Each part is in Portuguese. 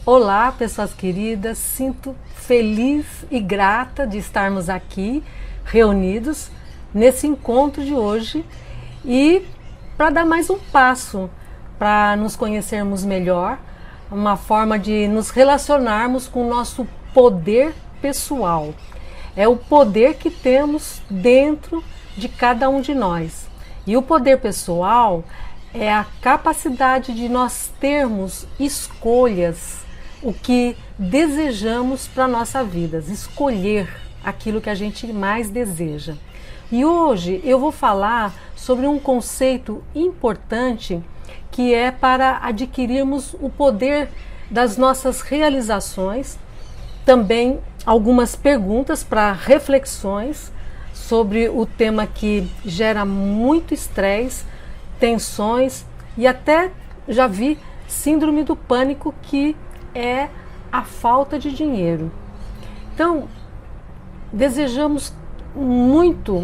Olá, pessoas queridas, sinto feliz e grata de estarmos aqui reunidos nesse encontro de hoje e para dar mais um passo para nos conhecermos melhor, uma forma de nos relacionarmos com o nosso poder pessoal. É o poder que temos dentro de cada um de nós. E o poder pessoal é a capacidade de nós termos escolhas, o que desejamos para a nossa vida, escolher aquilo que a gente mais deseja. E hoje eu vou falar sobre um conceito importante que é para adquirirmos o poder das nossas realizações, também algumas perguntas para reflexões sobre o tema que gera muito estresse, tensões e até já vi síndrome do pânico, que é a falta de dinheiro. Então, desejamos muito,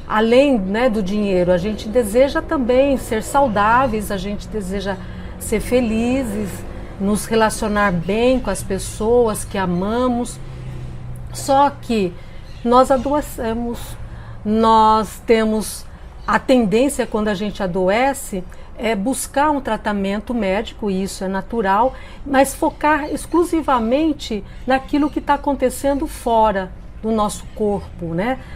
além do dinheiro, a gente deseja também ser saudáveis, a gente deseja ser felizes, nos relacionar bem com as pessoas que amamos. Só que nós adoecemos, nós temos a tendência, quando a gente adoece, é buscar um tratamento médico, e isso é natural, mas focar exclusivamente naquilo que está acontecendo fora do nosso corpo,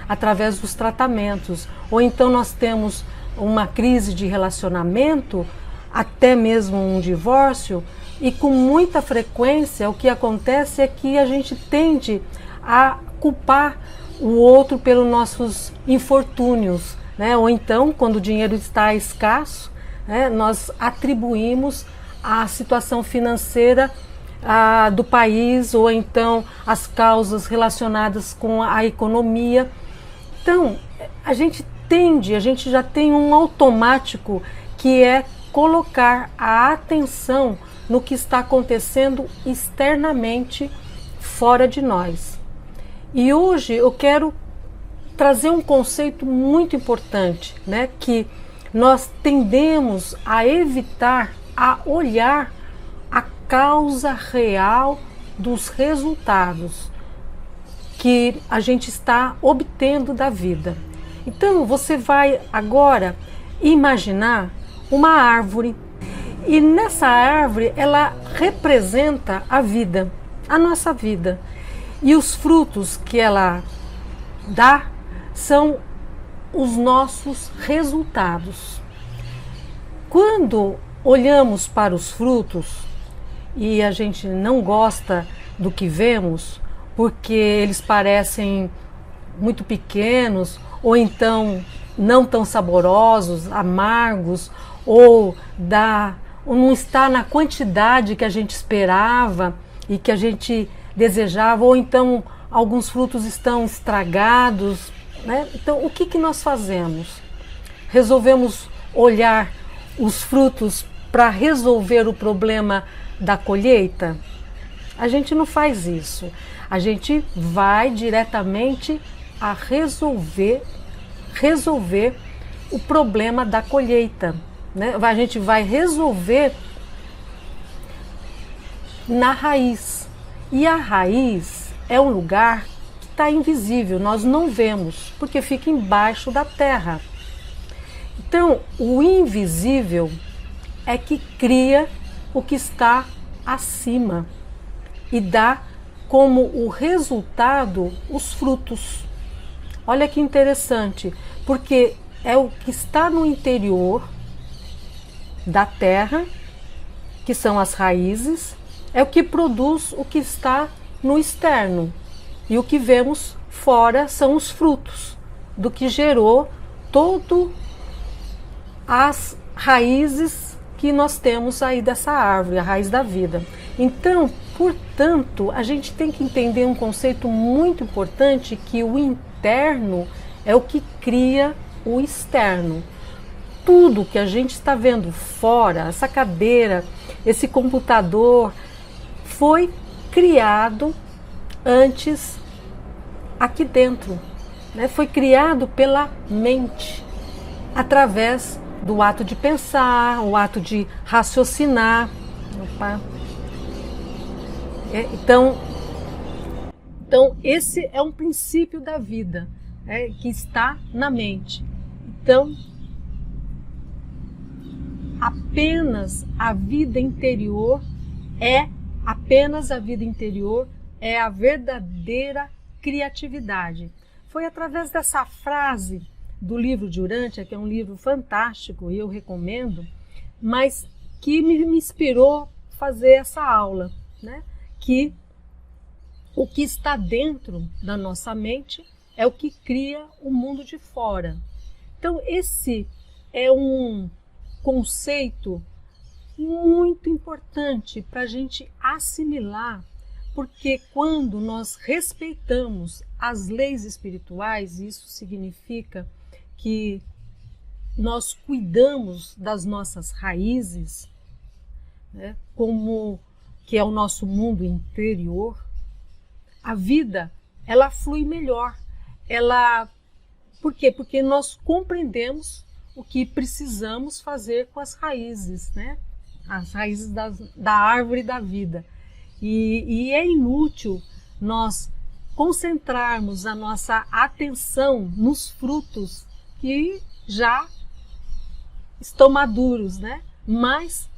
através dos tratamentos. Ou então nós temos uma crise de relacionamento, até mesmo um divórcio, e com muita frequência o que acontece é que a gente tende a culpar o outro pelos nossos infortúnios, ou então, quando o dinheiro está escasso, nós atribuímos a situação financeira do país, ou então as causas relacionadas com a economia. Então, a gente já tem um automático, que é colocar a atenção no que está acontecendo externamente fora de nós. E hoje eu quero trazer um conceito muito importante, que nós tendemos a evitar, a olhar a causa real dos resultados que a gente está obtendo da vida. Então você vai agora imaginar uma árvore, e nessa árvore ela representa a vida, a nossa vida, e os frutos que ela dá são os nossos resultados. Quando olhamos para os frutos e a gente não gosta do que vemos, porque eles parecem muito pequenos, ou então não tão saborosos, amargos, ou não está na quantidade que a gente esperava e que a gente desejava, ou então alguns frutos estão estragados, Então, o que nós fazemos? Resolvemos olhar os frutos para resolver o problema da colheita? A gente não faz isso. A gente vai diretamente a resolver o problema da colheita, A gente vai resolver na raiz. E a raiz é um lugar que está invisível, nós não vemos, porque fica embaixo da terra. Então, o invisível é que cria o que está acima e dá como o resultado os frutos. Olha que interessante, porque é o que está no interior da terra, que são as raízes, é o que produz o que está no externo. E o que vemos fora são os frutos do que gerou todo as raízes que nós temos aí dessa árvore, a raiz da vida. Então, portanto, a gente tem que entender um conceito muito importante, que o interno é o que cria o externo. Tudo que a gente está vendo fora, essa cadeira, esse computador, foi criado antes aqui dentro, Foi criado pela mente, através do ato de pensar, o ato de raciocinar. Opa. Então, esse é um princípio da vida, que está na mente. Então, apenas a vida interior é a verdadeira criatividade. Foi através dessa frase do livro de Urântia, que é um livro fantástico e eu recomendo, mas que me inspirou a fazer essa aula, né? Que o que está dentro da nossa mente é o que cria o mundo de fora. Então, esse é um conceito muito importante para a gente assimilar, porque quando nós respeitamos as leis espirituais, isso significa que nós cuidamos das nossas raízes, né, como que é o nosso mundo interior, a vida ela flui melhor. Por quê? Porque nós compreendemos o que precisamos fazer com as raízes, né? As raízes da árvore da vida. E é inútil nós concentrarmos a nossa atenção nos frutos que já estão maduros, né? Mas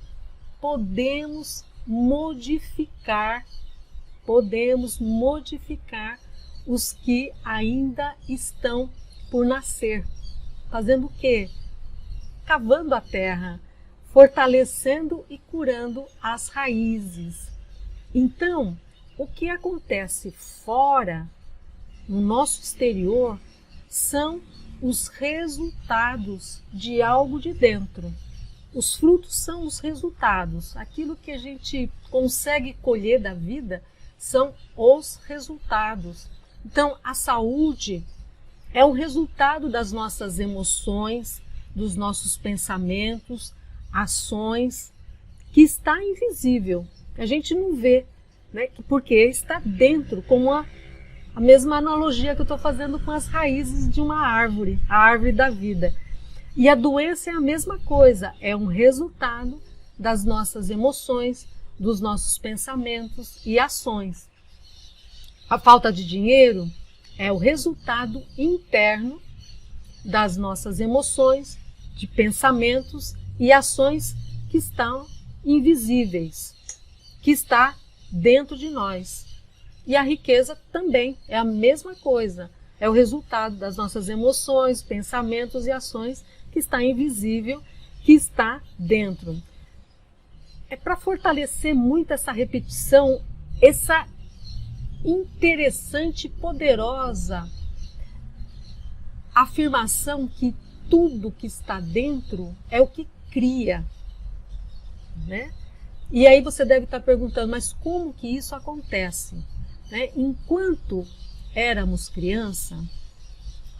podemos modificar os que ainda estão por nascer. Fazendo o quê? Cavando a terra, fortalecendo e curando as raízes. Então, o que acontece fora, no nosso exterior, são os resultados de algo de dentro. Os frutos são os resultados. Aquilo que a gente consegue colher da vida são os resultados. Então, a saúde é um resultado das nossas emoções, dos nossos pensamentos, ações, que está invisível, que a gente não vê, né? Porque está dentro, como a mesma analogia que eu estou fazendo com as raízes de uma árvore, a árvore da vida. E a doença é a mesma coisa, é um resultado das nossas emoções, dos nossos pensamentos e ações. A falta de dinheiro é o resultado interno das nossas emoções, de pensamentos e ações que estão invisíveis, que está dentro de nós. E a riqueza também é a mesma coisa, é o resultado das nossas emoções, pensamentos e ações que está invisível, que está dentro. É para fortalecer muito essa repetição, essa interessante e poderosa afirmação que tudo que está dentro é o que cria, né? E aí você deve estar perguntando, mas como que isso acontece? Né? Enquanto éramos criança,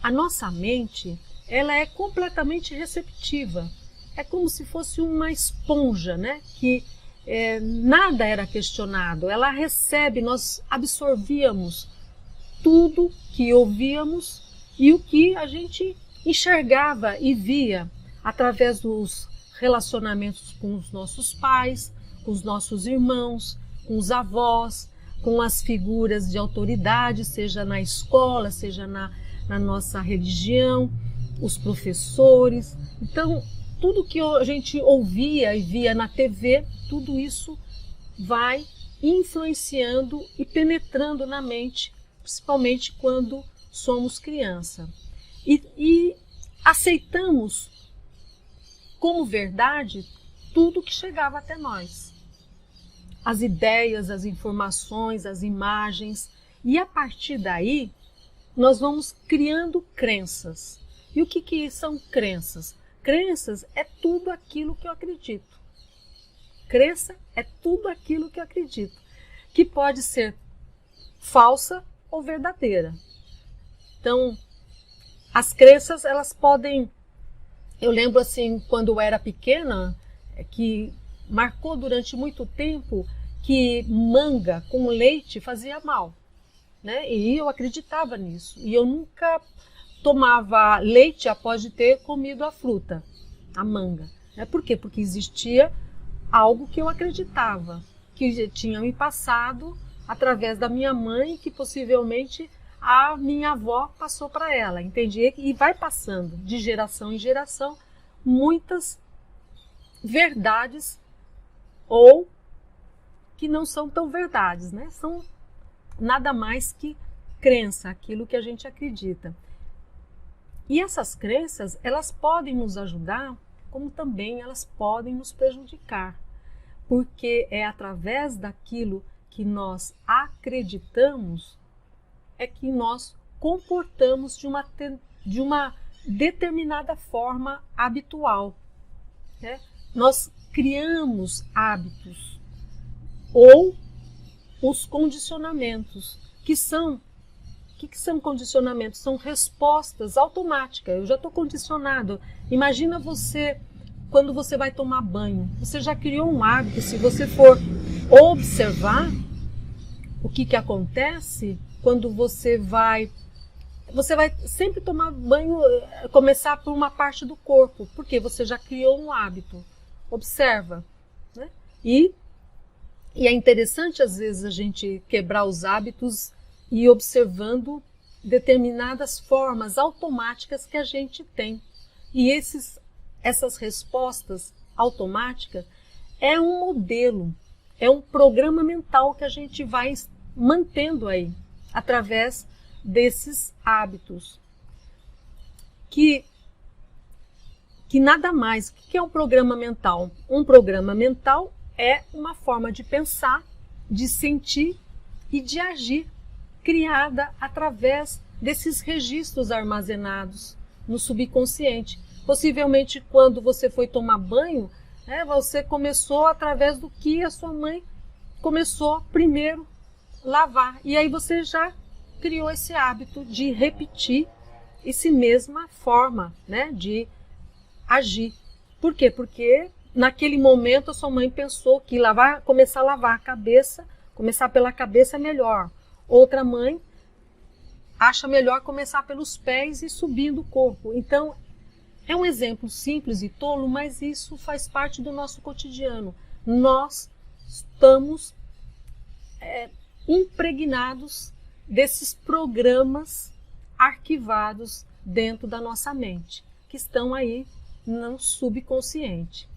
a nossa mente ela é completamente receptiva. É como se fosse uma esponja, né? Que nada era questionado. Ela recebe, nós absorvíamos tudo que ouvíamos e o que a gente enxergava e via através dos relacionamentos com os nossos pais, com os nossos irmãos, com os avós, com as figuras de autoridade, seja na escola, seja na nossa religião, os professores. Então, tudo que a gente ouvia e via na TV, tudo isso vai influenciando e penetrando na mente, principalmente quando somos criança. E aceitamos como verdade tudo que chegava até nós. As ideias, as informações, as imagens. E a partir daí, nós vamos criando crenças. E o que são crenças? Crenças é tudo aquilo que eu acredito. Crença é tudo aquilo que eu acredito, que pode ser falsa ou verdadeira. Então, as crenças, elas podem... Eu lembro assim, quando eu era pequena, que marcou durante muito tempo que manga com leite fazia mal, né? E eu acreditava nisso. E eu nunca tomava leite após de ter comido a fruta, a manga. Por quê? Porque existia algo que eu acreditava, que tinha me passado através da minha mãe, que possivelmente a minha avó passou para ela, entende? E vai passando de geração em geração muitas verdades ou que não são tão verdades, né? São nada mais que crença, aquilo que a gente acredita. E essas crenças, elas podem nos ajudar, como também elas podem nos prejudicar, porque é através daquilo que nós acreditamos é que nós comportamos de uma determinada forma habitual, né? Nós criamos hábitos ou os condicionamentos, que são condicionamentos? São respostas automáticas. Eu já estou condicionado. Imagina você, quando você vai tomar banho, você já criou um hábito. Se você for observar o que acontece quando você vai sempre tomar banho, começar por uma parte do corpo, porque você já criou um hábito. Observa, né? E é interessante às vezes a gente quebrar os hábitos e ir observando determinadas formas automáticas que a gente tem. E essas respostas automáticas é um modelo, é um programa mental que a gente vai mantendo aí, através desses hábitos. Que nada mais, o que é um programa mental? Um programa mental é uma forma de pensar, de sentir e de agir, criada através desses registros armazenados no subconsciente. Possivelmente quando você foi tomar banho, né, você começou através do que a sua mãe começou primeiro lavar. E aí você já criou esse hábito de repetir essa mesma forma, né, de agir. Por quê? Porque naquele momento a sua mãe pensou que começar a lavar a cabeça, começar pela cabeça é melhor. Outra mãe acha melhor começar pelos pés e subindo o corpo. Então, é um exemplo simples e tolo, mas isso faz parte do nosso cotidiano. Nós estamos impregnados desses programas arquivados dentro da nossa mente, que estão aí no subconsciente.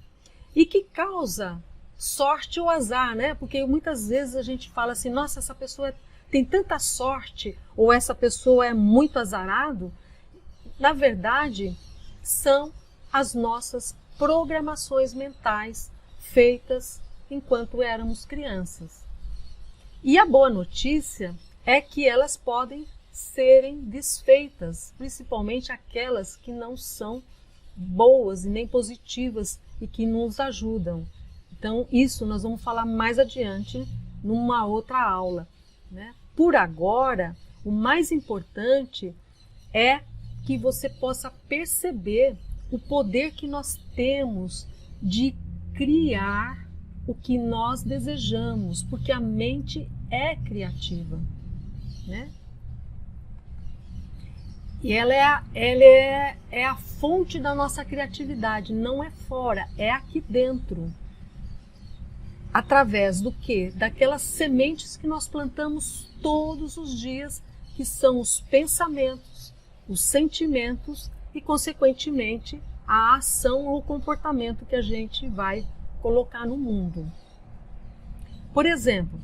E que causa sorte ou azar, né? Porque muitas vezes a gente fala assim, nossa, essa pessoa tem tanta sorte, ou essa pessoa é muito azarado. Na verdade, são as nossas programações mentais feitas enquanto éramos crianças. E a boa notícia é que elas podem serem desfeitas, principalmente aquelas que não são boas e nem positivas e que nos ajudam. Então, isso nós vamos falar mais adiante numa outra aula, né? Por agora, o mais importante é que você possa perceber o poder que nós temos de criar o que nós desejamos, porque a mente é criativa, né? E ela é a fonte da nossa criatividade, não é fora, é aqui dentro. Através do quê? Daquelas sementes que nós plantamos todos os dias, que são os pensamentos, os sentimentos e, consequentemente, a ação ou o comportamento que a gente vai colocar no mundo. Por exemplo,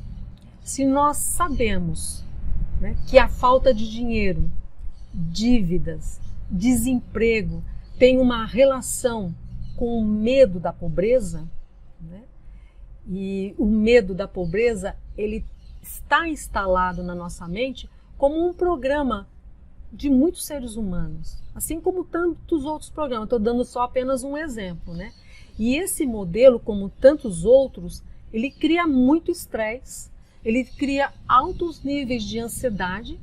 se nós sabemos, né, que a falta de dinheiro, dívidas, desemprego tem uma relação com o medo da pobreza, né? E o medo da pobreza, ele está instalado na nossa mente como um programa de muitos seres humanos, assim como tantos outros programas. Estou dando só apenas um exemplo, né? E esse modelo, como tantos outros, ele cria muito estresse, ele cria altos níveis de ansiedade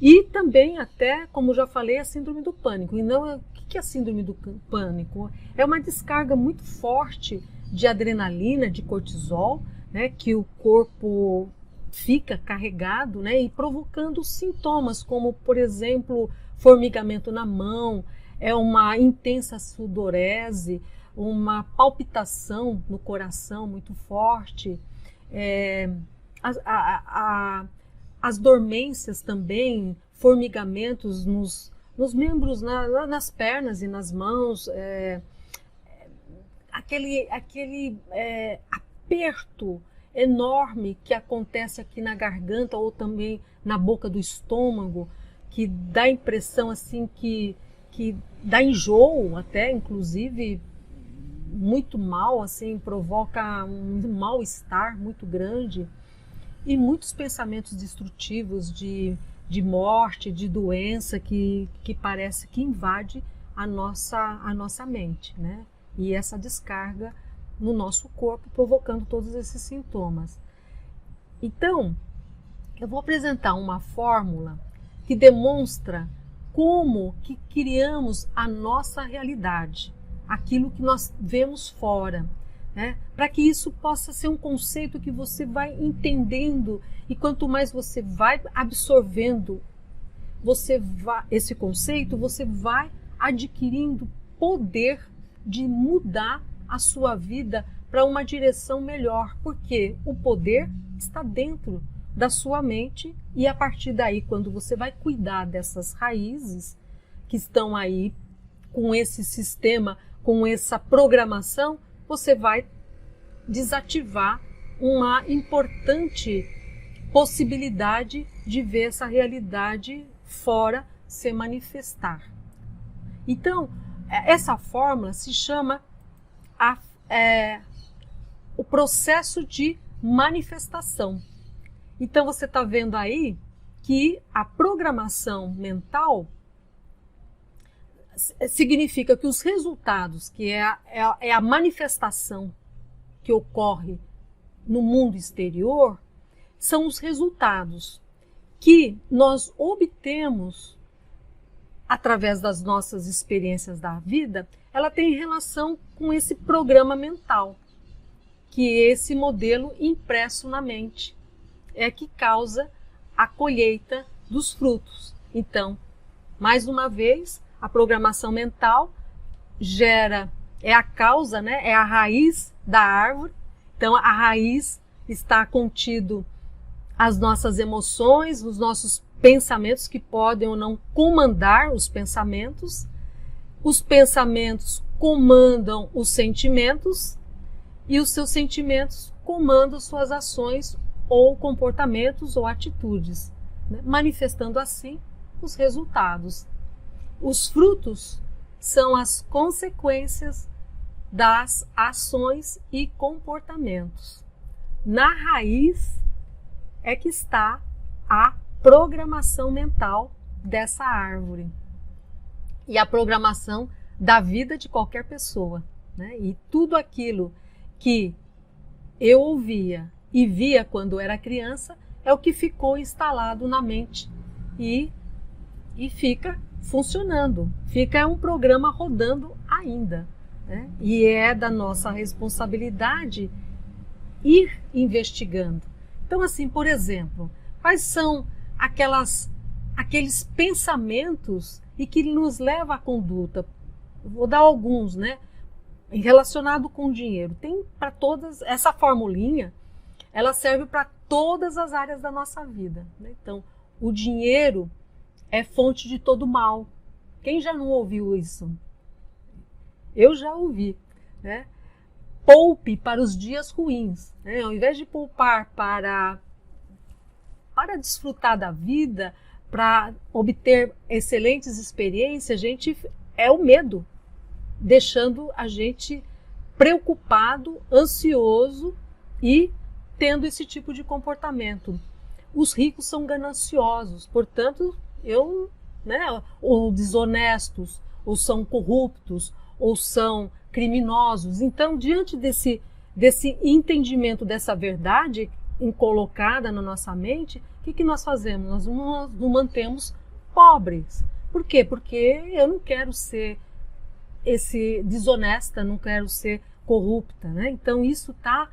e também até, como já falei, a síndrome do pânico. E não, o que é a síndrome do pânico? É uma descarga muito forte de adrenalina, de cortisol, né, que o corpo fica carregado, né, e provocando sintomas como, por exemplo, formigamento na mão, uma intensa sudorese, uma palpitação no coração muito forte, as dormências também, formigamentos nos membros, nas pernas e nas mãos, aquele aperto enorme que acontece aqui na garganta ou também na boca do estômago, que dá a impressão assim que dá enjoo até, inclusive muito mal, assim, provoca um mal-estar muito grande, e muitos pensamentos destrutivos de morte, de doença que parece que invade a nossa mente, né? E essa descarga no nosso corpo, provocando todos esses sintomas. Então, eu vou apresentar uma fórmula que demonstra como que criamos a nossa realidade, aquilo que nós vemos fora, né? Para que isso possa ser um conceito que você vai entendendo, e quanto mais você vai absorvendo esse conceito, você vai adquirindo poder de mudar a sua vida para uma direção melhor, porque o poder está dentro da sua mente, e a partir daí, quando você vai cuidar dessas raízes que estão aí com esse sistema, com essa programação, você vai desativar uma importante possibilidade de ver essa realidade fora se manifestar. Então, essa fórmula se chama o processo de manifestação. Então, você está vendo aí que a programação mental significa que os resultados, que é a manifestação que ocorre no mundo exterior, são os resultados que nós obtemos através das nossas experiências da vida. Ela tem relação com esse programa mental, que é esse modelo impresso na mente, é que causa a colheita dos frutos. Então, mais uma vez, a programação mental é a causa, né? É a raiz da árvore. Então, a raiz está contido as nossas emoções, os nossos pensamentos, que podem ou não comandar os pensamentos. Os pensamentos comandam os sentimentos, e os seus sentimentos comandam suas ações ou comportamentos ou atitudes, né? Manifestando assim os resultados. Os frutos são as consequências das ações e comportamentos. Na raiz é que está a programação mental dessa árvore e a programação da vida de qualquer pessoa, né? E tudo aquilo que eu ouvia e via quando era criança é o que ficou instalado na mente e fica funcionando, fica um programa rodando ainda, né? E é da nossa responsabilidade ir investigando. Então, assim, por exemplo, quais são aqueles pensamentos e que nos levam à conduta? Vou dar alguns, né? Relacionado com o dinheiro. Tem para todas, essa formulinha, ela serve para todas as áreas da nossa vida, né? Então, o dinheiro é fonte de todo mal. Quem já não ouviu isso? Eu já ouvi, né? Poupe para os dias ruins, né? Ao invés de poupar para desfrutar da vida, para obter excelentes experiências, é o medo, deixando a gente preocupado, ansioso e tendo esse tipo de comportamento. Os ricos são gananciosos, portanto, ou desonestos, ou são corruptos, ou são criminosos. Então, diante desse entendimento dessa verdade colocada na nossa mente, o que nós fazemos? Nós nos mantemos pobres. Por quê? Porque eu não quero ser desonesta, não quero ser corrupta, né? Então, isso está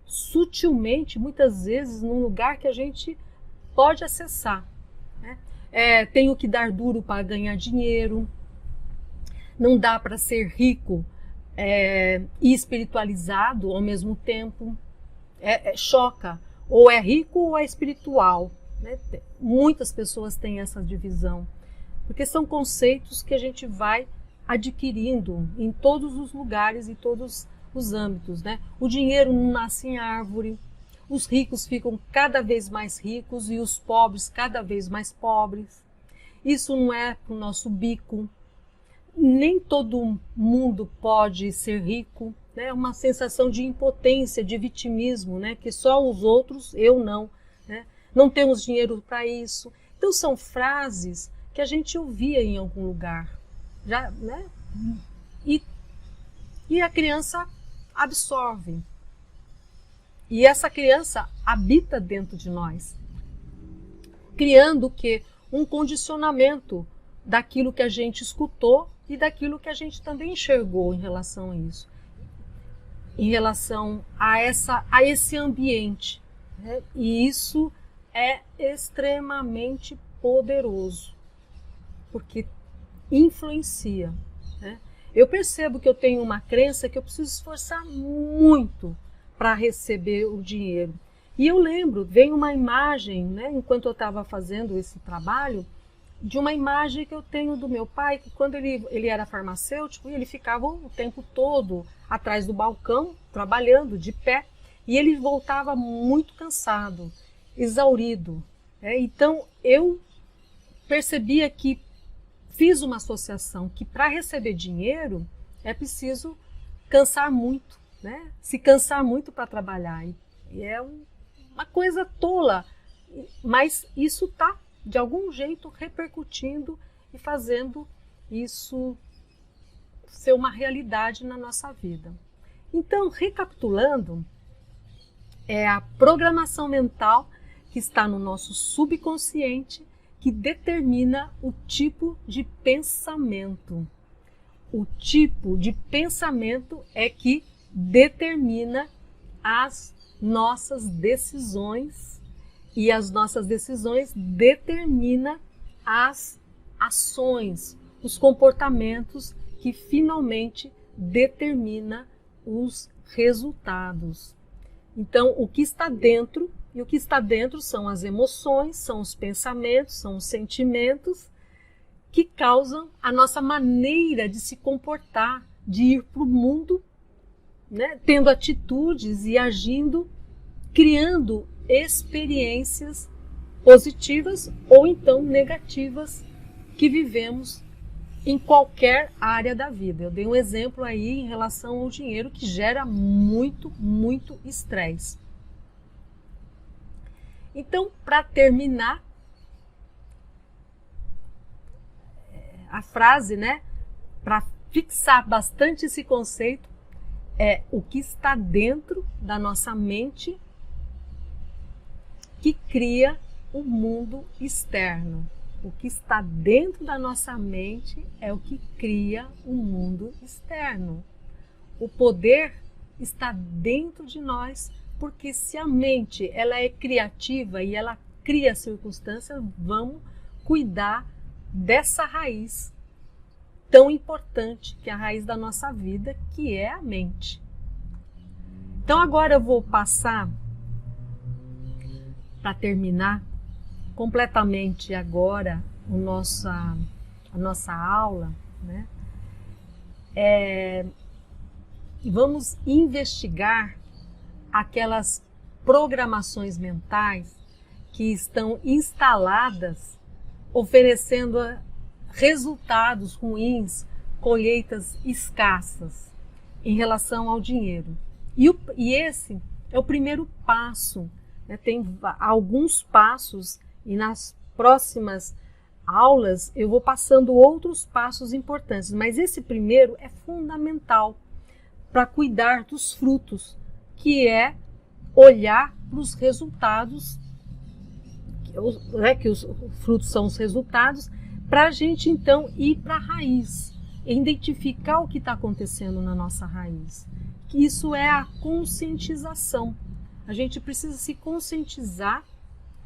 sutilmente, muitas vezes, num lugar que a gente pode acessar, né? Tenho que dar duro para ganhar dinheiro, não dá para ser rico e espiritualizado ao mesmo tempo. Choca ou é rico ou é espiritual, né? Muitas pessoas têm essa divisão, porque são conceitos que a gente vai adquirindo em todos os lugares e todos os âmbitos, né? O dinheiro não nasce em árvore, os ricos ficam cada vez mais ricos e os pobres cada vez mais pobres. Isso não é para o nosso bico. Nem todo mundo pode ser rico, né? É uma sensação de impotência, de vitimismo, né? Que só os outros, eu não, né? Não temos dinheiro para isso. Então são frases que a gente ouvia em algum lugar, já, né? E a criança absorve. E essa criança habita dentro de nós, criando o quê? Um condicionamento daquilo que a gente escutou e daquilo que a gente também enxergou em relação a isso, em relação a esse ambiente, né? E isso é extremamente poderoso, porque influencia, né? Eu percebo que eu tenho uma crença que eu preciso esforçar muito para receber o dinheiro. E eu lembro, veio uma imagem, né, enquanto eu estava fazendo esse trabalho, de uma imagem que eu tenho do meu pai, que quando ele era farmacêutico, ele ficava o tempo todo atrás do balcão, trabalhando, de pé, e ele voltava muito cansado, exaurido, né? Então eu percebia que fiz uma associação que para receber dinheiro é preciso cansar muito, né? Se cansar muito para trabalhar. E é uma coisa tola, mas isso está de algum jeito repercutindo e fazendo isso ser uma realidade na nossa vida. Então, recapitulando, é a programação mental que está no nosso subconsciente que determina o tipo de pensamento. O tipo de pensamento é que determina as nossas decisões, e as nossas decisões determinam as ações, os comportamentos que finalmente determina os resultados. Então, o que está dentro, e o que está dentro são as emoções, são os pensamentos, são os sentimentos que causam a nossa maneira de se comportar, de ir para o mundo, né, tendo atitudes e agindo, criando experiências positivas ou então negativas que vivemos em qualquer área da vida. Eu dei um exemplo aí em relação ao dinheiro que gera muito estresse. Então, para terminar, a frase, né, para fixar bastante esse conceito, é o que está dentro da nossa mente que cria o mundo externo. O que está dentro da nossa mente é o que cria o mundo externo. O poder está dentro de nós, porque se a mente ela é criativa e ela cria circunstâncias, vamos cuidar dessa raiz tão importante, que é a raiz da nossa vida, que é a mente. Então agora eu vou passar, para terminar completamente agora a nossa aula, né? Vamos investigar aquelas programações mentais que estão instaladas, oferecendo resultados ruins, colheitas escassas em relação ao dinheiro. E esse é o primeiro passo, né? Tem alguns passos e nas próximas aulas eu vou passando outros passos importantes, mas esse primeiro é fundamental para cuidar dos frutos, que é olhar para os resultados, que os frutos são os resultados, para a gente então ir para a raiz, identificar o que está acontecendo na nossa raiz. Que isso é a conscientização. A gente precisa se conscientizar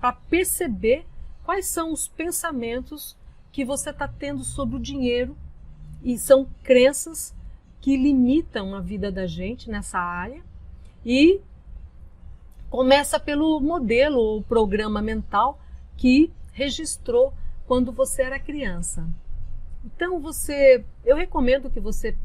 para perceber quais são os pensamentos que você está tendo sobre o dinheiro, e são crenças que limitam a vida da gente nessa área, e Começa pelo modelo ou programa mental que registrou quando você era criança. Então eu recomendo que você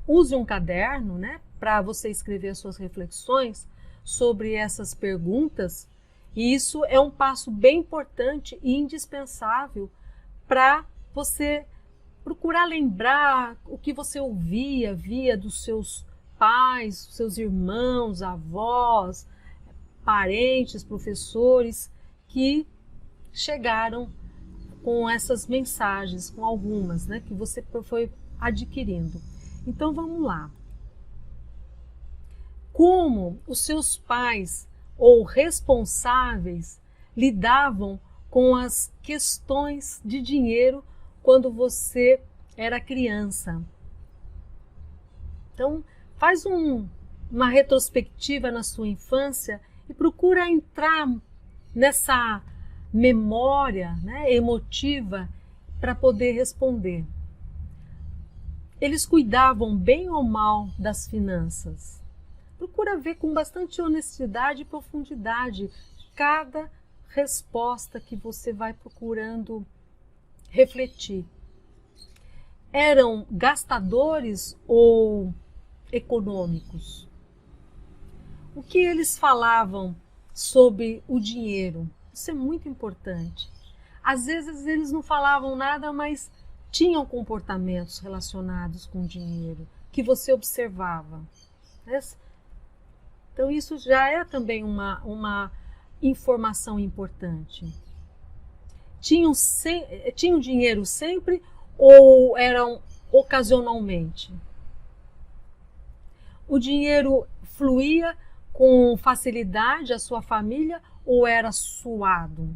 use um caderno, né, para você escrever as suas reflexões sobre essas perguntas. E isso é um passo bem importante e indispensável para você procurar lembrar o que você via dos seus pais, seus irmãos, avós, parentes, professores que chegaram com essas mensagens, com algumas, né, que você foi adquirindo. Então vamos lá. Como os seus pais ou responsáveis lidavam com as questões de dinheiro quando você era criança? Então, faz uma retrospectiva na sua infância e procura entrar nessa memória, né, emotiva para poder responder. Eles cuidavam bem ou mal das finanças? Procura ver com bastante honestidade e profundidade cada resposta que você vai procurando refletir. Eram gastadores ou econômicos? O que eles falavam sobre o dinheiro? Isso é muito importante. Às vezes eles não falavam nada, mas tinham comportamentos relacionados com o dinheiro que você observava. Então isso já é também uma informação importante. Tinham dinheiro sempre ou eram ocasionalmente? O dinheiro fluía com facilidade à sua família ou era suado?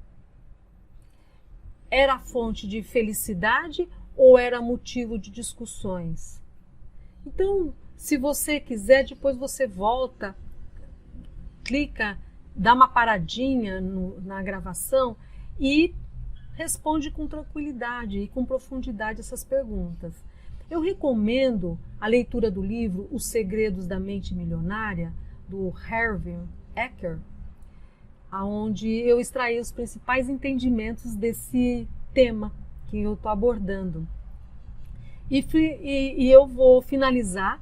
Era fonte de felicidade ou era motivo de discussões? Então, se você quiser, depois você volta, clica, dá uma paradinha na gravação e responde com tranquilidade e com profundidade essas perguntas. Eu recomendo a leitura do livro Os Segredos da Mente Milionária, do Harvey Eker, onde eu extraí os principais entendimentos desse tema que eu estou abordando. E eu vou finalizar,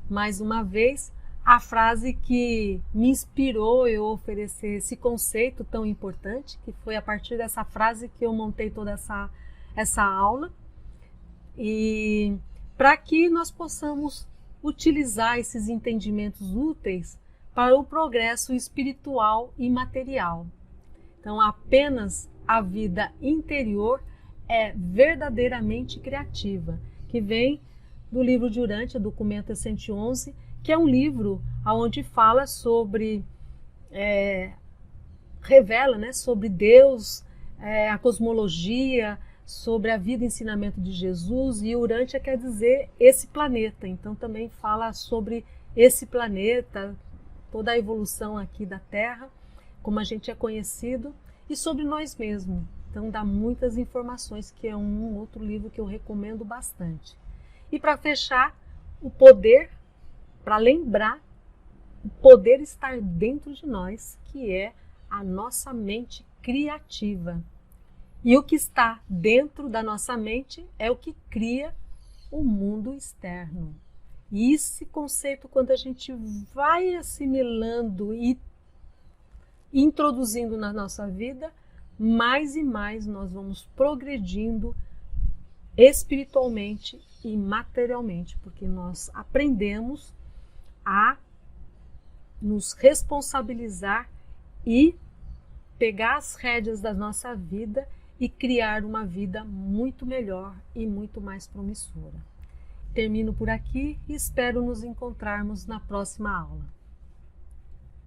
mais uma vez, a frase que me inspirou eu oferecer esse conceito tão importante, que foi a partir dessa frase que eu montei toda essa aula, e para que nós possamos utilizar esses entendimentos úteis para o progresso espiritual e material. Então, apenas a vida interior é verdadeiramente criativa, que vem do livro de Urantia, Documenta 111, que é um livro onde fala sobre, revela, né, sobre Deus, a cosmologia, sobre a vida e ensinamento de Jesus, e Urantia quer dizer esse planeta, então também fala sobre esse planeta, toda a evolução aqui da Terra, como a gente é conhecido, e sobre nós mesmos. Então dá muitas informações, que é um outro livro que eu recomendo bastante. E para fechar, o poder, para lembrar, o poder estar dentro de nós, que é a nossa mente criativa. E o que está dentro da nossa mente é o que cria o mundo externo. E esse conceito, quando a gente vai assimilando e introduzindo na nossa vida, mais e mais nós vamos progredindo espiritualmente e materialmente, porque nós aprendemos a nos responsabilizar e pegar as rédeas da nossa vida e criar uma vida muito melhor e muito mais promissora. Termino por aqui e espero nos encontrarmos na próxima aula.